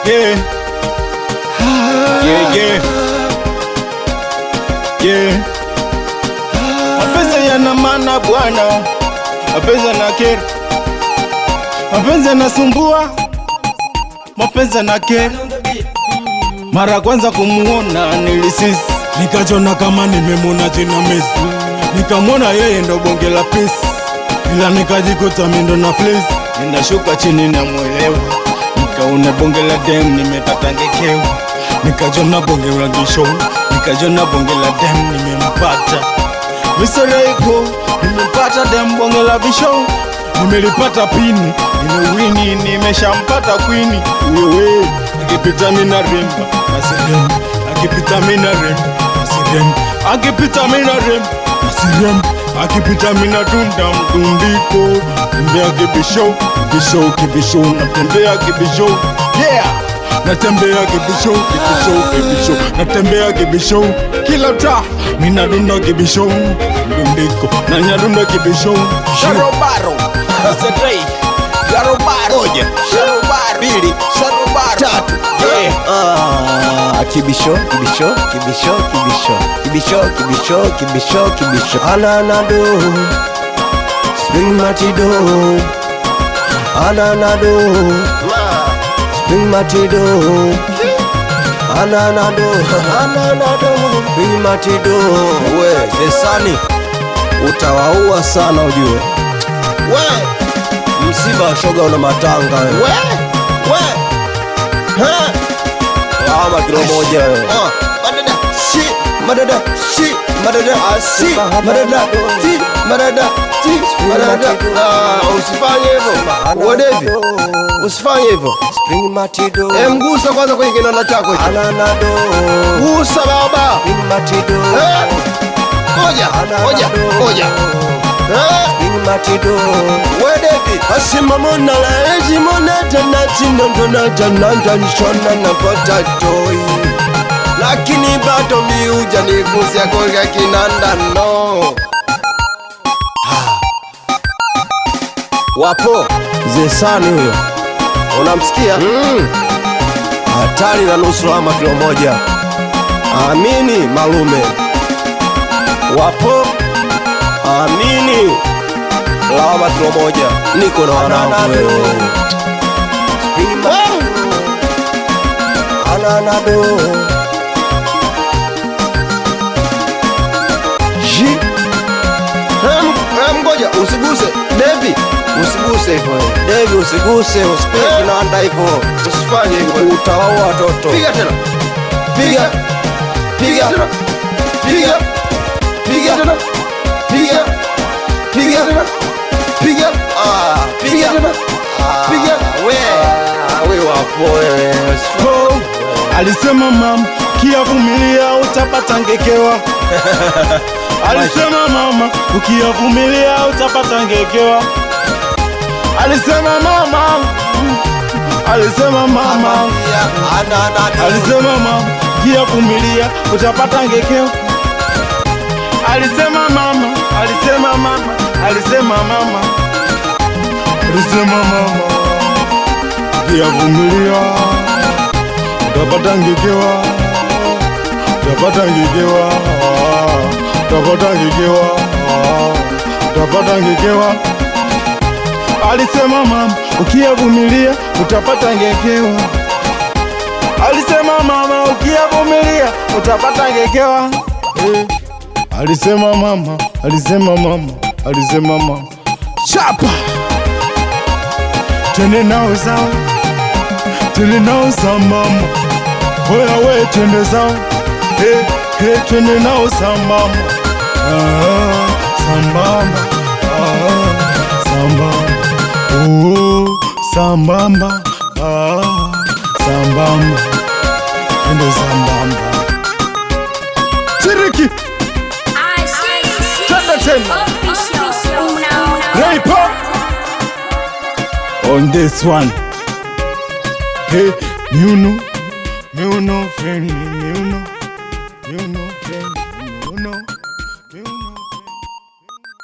Yeah. Yeah, yeah. Yeah. Mapenzi yana maana bwana, mapenzi yana kera, mapenzi yanasumbua, mapenzi yana kera. Mara kwanza kumuona nilisisi, nikajona kama nimemwona jina Messi, nikamwona yeye ndo bonge la pesi, ila nikajikuta mindo na flex. Ninashuka chini na mwelewa, nikaona bonge la dem nimepata ngekewa, nikajona bonge la gisho, nikajona bonge la dem nimempata. Misereko, nimempata dem bonge la bisho, nimelipata pini, nimewini, nimeshampata queen. Wewe, akipita mina remba, nasirem, akipita mina remba, nasirem, akipita mina remba, nasirem, akipita mina dunda mdundiko. Tembea kibisho, kibisho, kibisho, natembea kibisho, yeah! Natembea kibisho, kibisho, kibisho, natembea kibisho. Kila taa, mina dunda kibisho, mdundiko, na nyadunda kibisho. Sharobaro, Asadrei, Sharobaro, Sharobaro, Bili, Sharobaro, Tatu, yeah! Kibisho, kibisho, kibisho, kibisho, kibisho, kibisho, kibisho, kibisho. Ananado, Spring Matido, Ananado, Spring Matido, Ananado, Ananado, Spring Matido. We, Desani, utawaua sana ujue. We, msiba shoga una matanga we. Ha! Lawama kilo moja we. Madada, shi, Madada, shi, madada, si, madada, ti, madada, ti, madada. Usifanye hivyo. Wadevi, usifanye hivyo. Spring Matido. Mgusa kwanza kwenye kinanda chako hicho. Ananado. Gusa baba. Spring Matido. Koja, koja, koja. Spring Matido. Wadevi. Asima mona la ezi mona tanati nandona tananda nishona na potatoi. Lakini bado miuja nigusia kwenye kinanda no. Wapo Zesani huyo, unamsikia? Hatari na nusu lawama kilo moja. Amini malume. Wapo amini lawama kilo moja. Niko na wanangu wewe. Ananado. Ngoja, usiguse Devi, usiguse hivyo Devi, usiguse, usipige kinanda hivyo. Usifanye hivyo, utawaua watoto. Piga tena, piga, piga tena, piga, piga tena, piga, piga tena, piga, piga tena, piga. We wapo wewe. Alisema mama, ukiyavumilia utapata ngekewa. Alisema mama, ukiyavumilia utapata ngekewa. Alisema mama, alisema mama, alisema mama, ukiyavumilia utapata ngekewa. Alisema mama, alisema mama, alisema mama, alisema mama, ukiyavumilia utapata ngekewa, utapata ngekewa, utapata ngekewa, utapata ngekewa. Alisema mama, ukiyavumilia utapata ngekewa. Alisema mama, ukiyavumilia utapata ngekewa. Alisema mama, alisema mama, alisema mama. Chapa! Twende nao sawa, twende nao sambamba. Oya we twende sawa, twende nao sambamba. Sambamba, sambamba, sambamba, sambamba, twende sambamba. Chiriki, twende tena. Rape on this one. Hey, you know, friendly, you know.